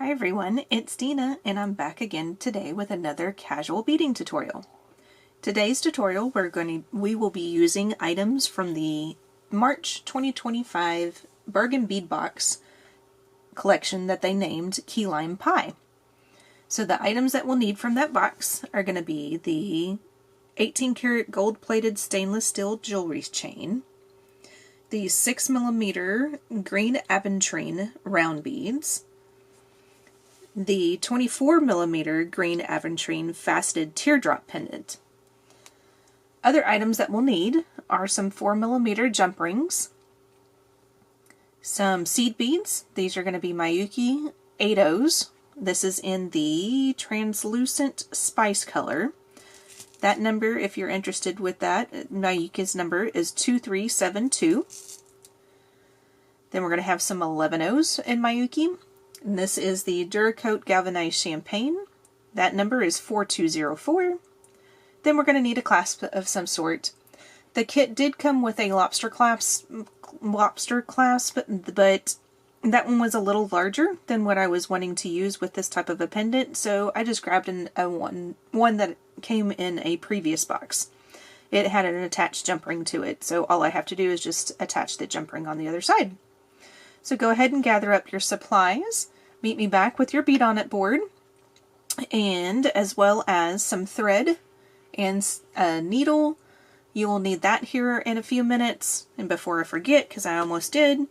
Hi everyone, it's Dina and I'm back again today with another casual beading tutorial. Today's tutorial we will be using items from the March 2025 Bargain Bead Box collection that they named Key Lime Pie. So the items that we'll need from that box are going to be the 18 karat gold plated stainless steel jewelry chain, the 6mm green aventurine round beads, the 24mm green aventurine faceted teardrop pendant. Other items that we'll need are some 4mm jump rings, some seed beads. These are going to be Miyuki 8Os. This is in the translucent spice color. That number, if you're interested with that, Miyuki's number is 2372. Then we're going to have some 11Os in Miyuki. And this is the Duracoat Galvanized Champagne. That number is 4204. Then we're going to need a clasp of some sort. The kit did come with a lobster clasp, but that one was a little larger than what I was wanting to use with this type of a pendant, so I just grabbed one that came in a previous box. It had an attached jump ring to it, so all I have to do is just attach the jump ring on the other side. So go ahead and gather up your supplies. Meet me back with your bead on it board, and as well as some thread and a needle. You will need that here in a few minutes. And before I forget, because I almost did,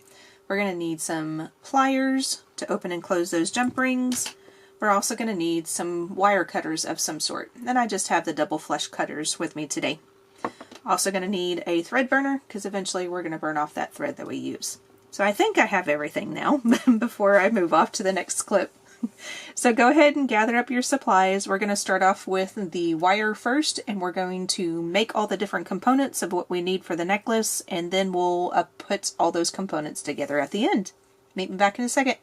we're going to need some pliers to open and close those jump rings. We're also going to need some wire cutters of some sort. And I just have the double flush cutters with me today. Also going to need a thread burner, because eventually we're going to burn off that thread that we use. So I think I have everything now before I move off to the next clip. So go ahead and gather up your supplies. We're going to start off with the wire first, and we're going to make all the different components of what we need for the necklace, and then we'll put all those components together at the end. Meet me back in a second.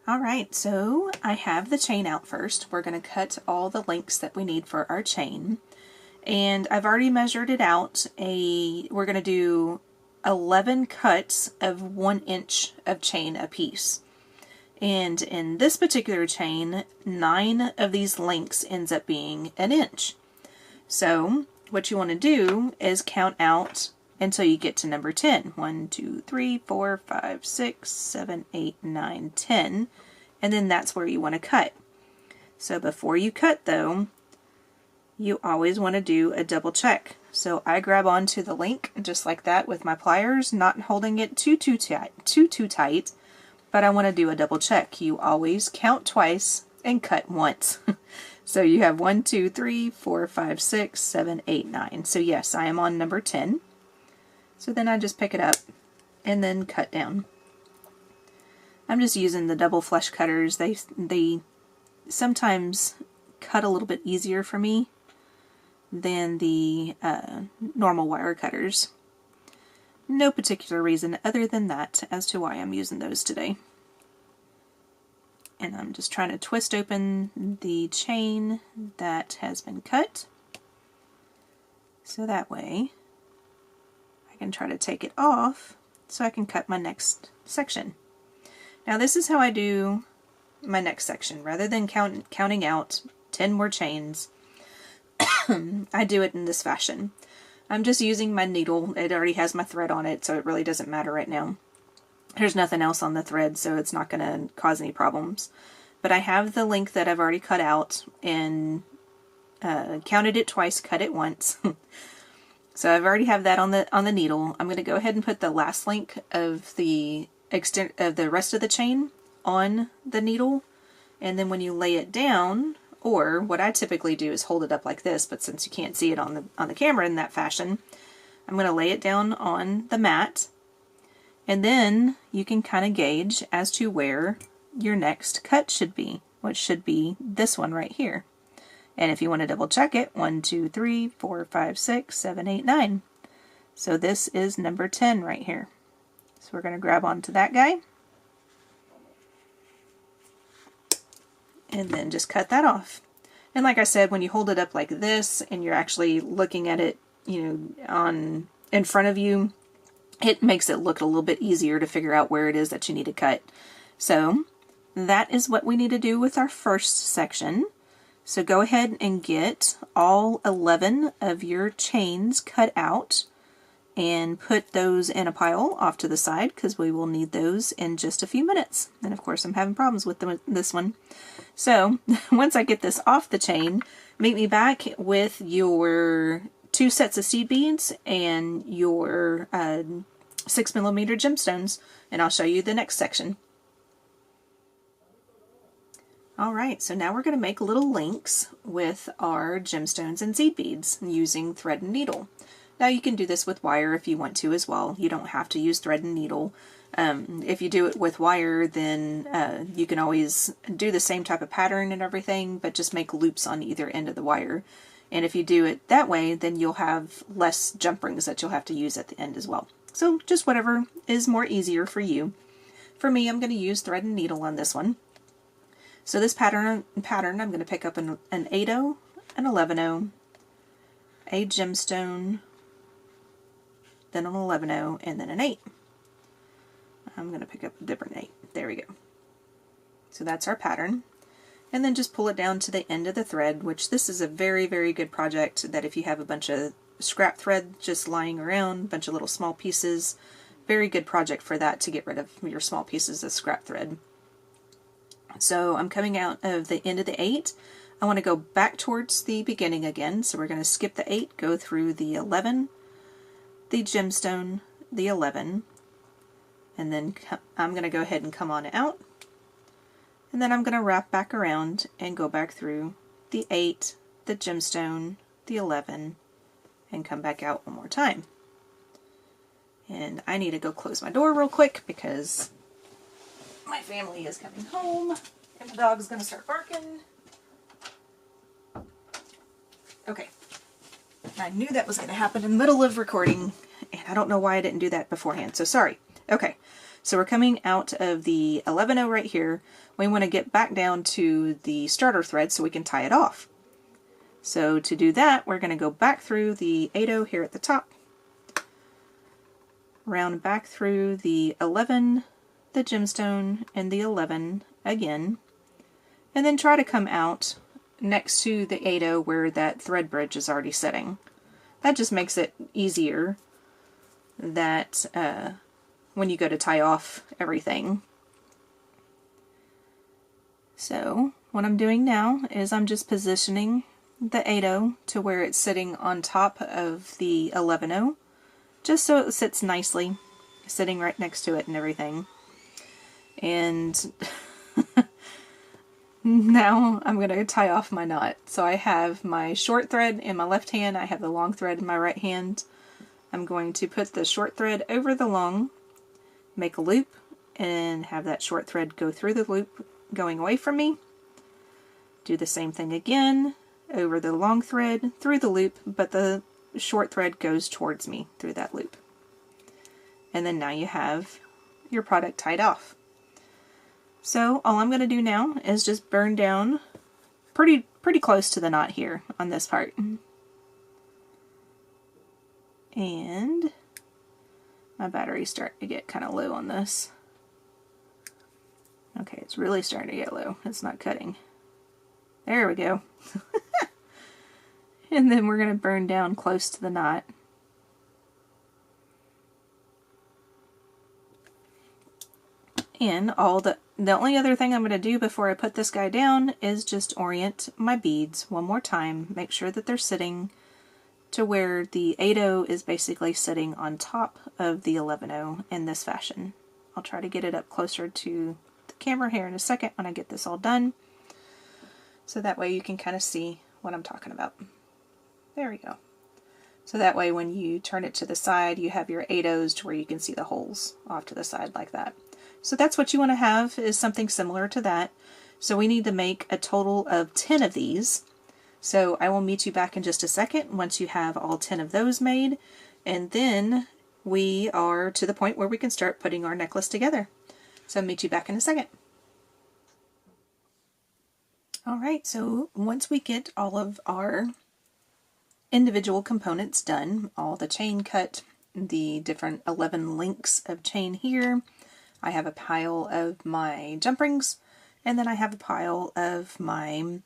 Alright, so I have the chain out first. We're going to cut all the lengths that we need for our chain. And I've already measured it out. We're going to do 11 cuts of 1 inch of chain a piece. And in this particular chain, 9 of these lengths ends up being 1 inch. So what you want to do is count out until you get to number 10. 1, 2, 3, 4, 5, 6, 7, 8, 9, 10. And then that's where you want to cut. So before you cut though, you always want to do a double check. So I grab onto the link just like that with my pliers, not holding it too tight, but I want to do a double check. You always count twice and cut once. So you have 1, 2, 3, 4, 5, 6, 7, 8, 9. So yes, I am on number 10. So then I just pick it up and then cut down. I'm just using the double flush cutters. They sometimes cut a little bit easier for me than the normal wire cutters. No particular reason other than that as to why I'm using those today. And I'm just trying to twist open the chain that has been cut, so that way I can try to take it off so I can cut my next section. Now this is how I do my next section. Rather than counting out 10 more chains, I do it in this fashion. I'm just using my needle. It already has my thread on it, so it really doesn't matter right now. There's nothing else on the thread, so it's not going to cause any problems. But I have the length that I've already cut out and counted it twice, cut it once. So I've already have that on the needle. I'm going to go ahead and put the last link of the rest of the chain on the needle, and then when you lay it down, or what I typically do is hold it up like this, but since you can't see it on the camera in that fashion, I'm going to lay it down on the mat, and then you can kind of gauge as to where your next cut should be, which should be this one right here. And if you want to double check it, 1, 2, 3, 4, 5, 6, 7, 8, 9. So this is number 10 right here. So we're going to grab onto that guy and then just cut that off. And like I said, when you hold it up like this and you're actually looking at it, you know, in front of you, it makes it look a little bit easier to figure out where it is that you need to cut. So that is what we need to do with our first section. So go ahead and get all 11 of your chains cut out and put those in a pile off to the side because we will need those in just a few minutes. And of course I'm having problems with this one. So once I get this off the chain, meet me back with your 2 sets of seed beads and your 6mm gemstones, and I'll show you the next section. Alright, so now we're going to make little links with our gemstones and seed beads using thread and needle. Now you can do this with wire if you want to as well. You don't have to use thread and needle. If you do it with wire, then you can always do the same type of pattern and everything, but just make loops on either end of the wire. And if you do it that way, then you'll have less jump rings that you'll have to use at the end as well. So just whatever is more easier for you. For me, I'm going to use thread and needle on this one. So this pattern I'm going to pick up an 8/0, an 11/0, a gemstone, then an 11/0, and then an 8. I'm going to pick up a different 8. There we go. So that's our pattern. And then just pull it down to the end of the thread, which this is a very, very good project that if you have a bunch of scrap thread just lying around, a bunch of little small pieces, very good project for that to get rid of your small pieces of scrap thread. So I'm coming out of the end of the 8. I want to go back towards the beginning again, so we're going to skip the 8, go through the 11, the gemstone, the 11, and then I'm going to go ahead and come on out, and then I'm going to wrap back around and go back through the 8, the gemstone, the 11, and come back out one more time. And I need to go close my door real quick because my family is coming home and the dog's going to start barking. Okay. I knew that was going to happen in the middle of recording, and I don't know why I didn't do that beforehand, so sorry. Okay, so we're coming out of the 11/0 right here. We want to get back down to the starter thread so we can tie it off. So to do that, we're going to go back through the 8/0 here at the top, round back through the 11, the gemstone, and the 11 again, and then try to come out next to the 8/0 where that thread bridge is already sitting. That just makes it easier that when you go to tie off everything. So what I'm doing now is I'm just positioning the 8/0 to where it's sitting on top of the 11/0, just so it sits nicely, sitting right next to it and everything. And now I'm going to tie off my knot. So I have my short thread in my left hand, I have the long thread in my right hand. I'm going to put the short thread over the long, make a loop, and have that short thread go through the loop going away from me. Do the same thing again, over the long thread, through the loop, but the short thread goes towards me through that loop. And then now you have your product tied off. So all I'm going to do now is just burn down pretty close to the knot here on this part. And my battery's starting to get kind of low on this. Okay, it's really starting to get low. It's not cutting. There we go. And then we're going to burn down close to the knot. And the only other thing I'm going to do before I put this guy down is just orient my beads one more time. Make sure that they're sitting to where the 8/0 is basically sitting on top of the 11/0 in this fashion. I'll try to get it up closer to the camera here in a second when I get this all done, so that way you can kind of see what I'm talking about. There we go. So that way when you turn it to the side, you have your 8/0s to where you can see the holes off to the side like that. So that's what you want to have, is something similar to that. So we need to make a total of 10 of these. So I will meet you back in just a second once you have all 10 of those made, and then we are to the point where we can start putting our necklace together. So I'll meet you back in a second. Alright, so once we get all of our individual components done, all the chain cut, the different 11 links of chain here. I have a pile of my jump rings, and then I have a pile of my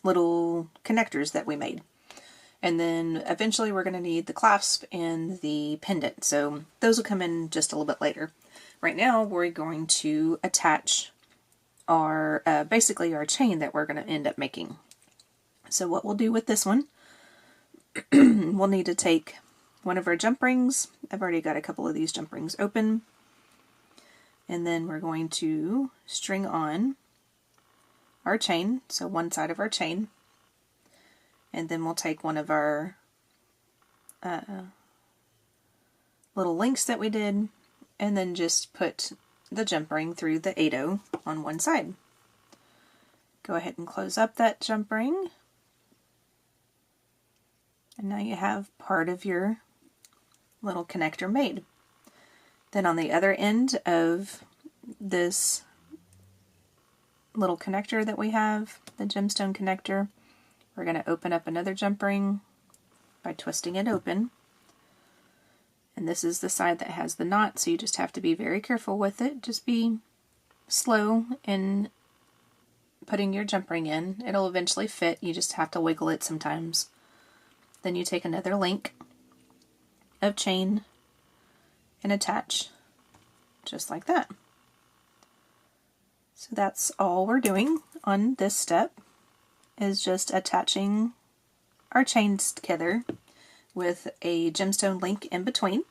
little connectors that we made. And then eventually we're going to need the clasp and the pendant, so those will come in just a little bit later. Right now we're going to attach our basically our chain that we're going to end up making. So what we'll do with this one, we'll need to take one of our jump rings. I've already got a couple of these jump rings open. And then we're going to string on our chain, so one side of our chain. And then we'll take one of our little links that we did, and then just put the jump ring through the 8/0 on one side. Go ahead and close up that jump ring. And now you have part of your little connector made. Then on the other end of this little connector that we have, the gemstone connector, we're going to open up another jump ring by twisting it open. And this is the side that has the knot, so you just have to be very careful with it. Just be slow in putting your jump ring in. It'll eventually fit, you just have to wiggle it sometimes. Then you take another link of chain and attach just like that. So that's all we're doing on this step, is just attaching our chains together with a gemstone link in between.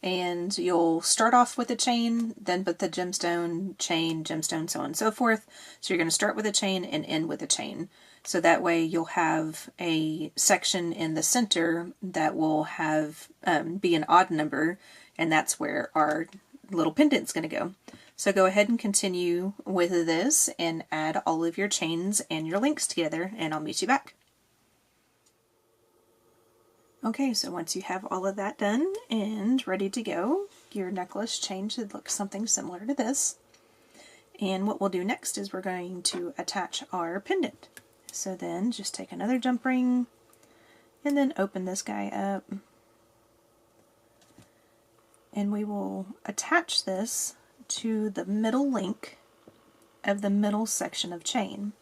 And you'll start off with a chain, then put the gemstone, chain, gemstone, so on and so forth. So you're going to start with a chain and end with a chain. So that way you'll have a section in the center that will have be an odd number, and that's where our little pendant's going to go. So go ahead and continue with this and add all of your chains and your links together, and I'll meet you back. Okay, so once you have all of that done and ready to go, your necklace chain should look something similar to this. And what we'll do next is we're going to attach our pendant. So then just take another jump ring and then open this guy up. And we will attach this to the middle link of the middle section of chain.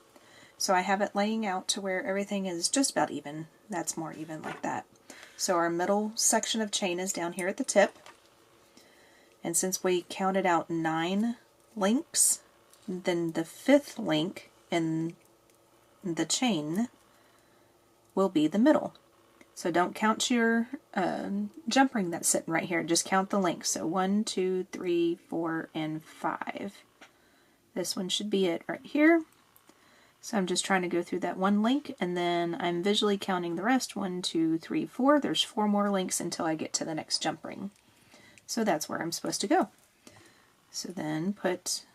So I have it laying out to where everything is just about even. That's more even like that. So our middle section of chain is down here at the tip. And since we counted out 9 links, then the 5th link in the chain will be the middle. So don't count your jump ring that's sitting right here, just count the links. So 1, 2, 3, 4, and 5. This one should be it right here. So I'm just trying to go through that one link, and then I'm visually counting the rest. 1, 2, 3, 4. There's 4 more links until I get to the next jump ring. So that's where I'm supposed to go. So then close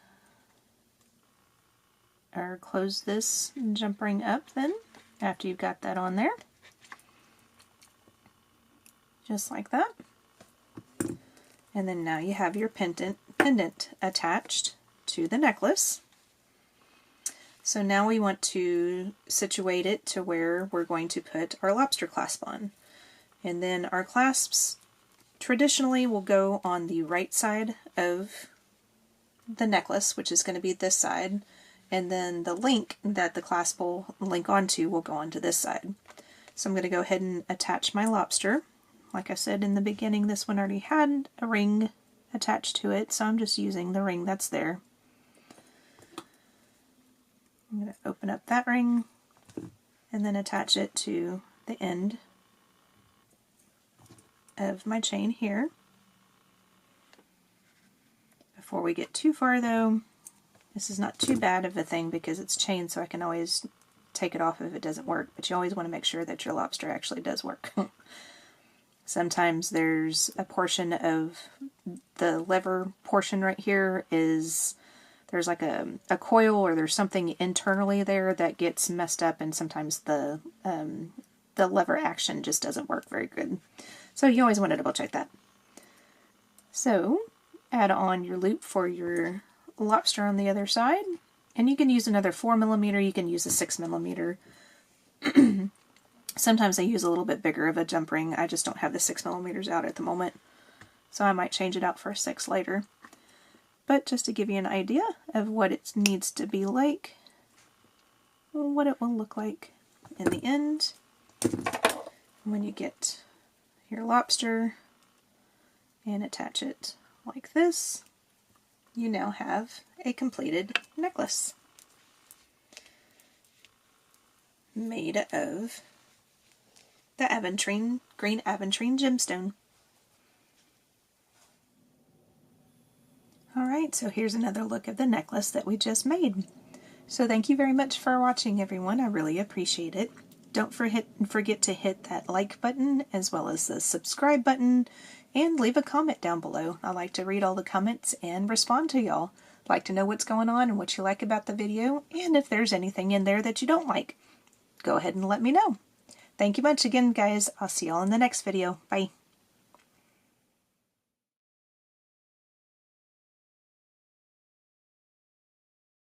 this jump ring up then, after you've got that on there. Just like that. And then now you have your pendant attached to the necklace. So now we want to situate it to where we're going to put our lobster clasp on. And then our clasps traditionally will go on the right side of the necklace, which is going to be this side, and then the link that the clasp will link onto will go onto this side. So I'm going to go ahead and attach my lobster. Like I said in the beginning, this one already had a ring attached to it, so I'm just using the ring that's there. I'm going to open up that ring and then attach it to the end of my chain here. Before we get too far though, this is not too bad of a thing because it's chain, so I can always take it off if it doesn't work, but you always want to make sure that your lobster actually does work. Sometimes there's a portion of the lever portion right here there's like a coil, or there's something internally there that gets messed up, and sometimes the lever action just doesn't work very good. So you always want to double check that. So add on your loop for your lobster on the other side, and you can use another 4mm, you can use a 6mm. Sometimes I use a little bit bigger of a jump ring. I just don't have the 6mm out at the moment, so I might change it out for a 6 later. But just to give you an idea of what it needs to be like, what it will look like in the end. When you get your lobster and attach it like this, you now have a completed necklace made of the aventurine, green aventurine gemstone. Alright, so here's another look of the necklace that we just made. So thank you very much for watching, everyone. I really appreciate it. Don't forget to hit that like button as well as the subscribe button, and leave a comment down below. I like to read all the comments and respond to y'all. Like to know what's going on and what you like about the video, and if there's anything in there that you don't like, go ahead and let me know. Thank you much again, guys. I'll see y'all in the next video. Bye.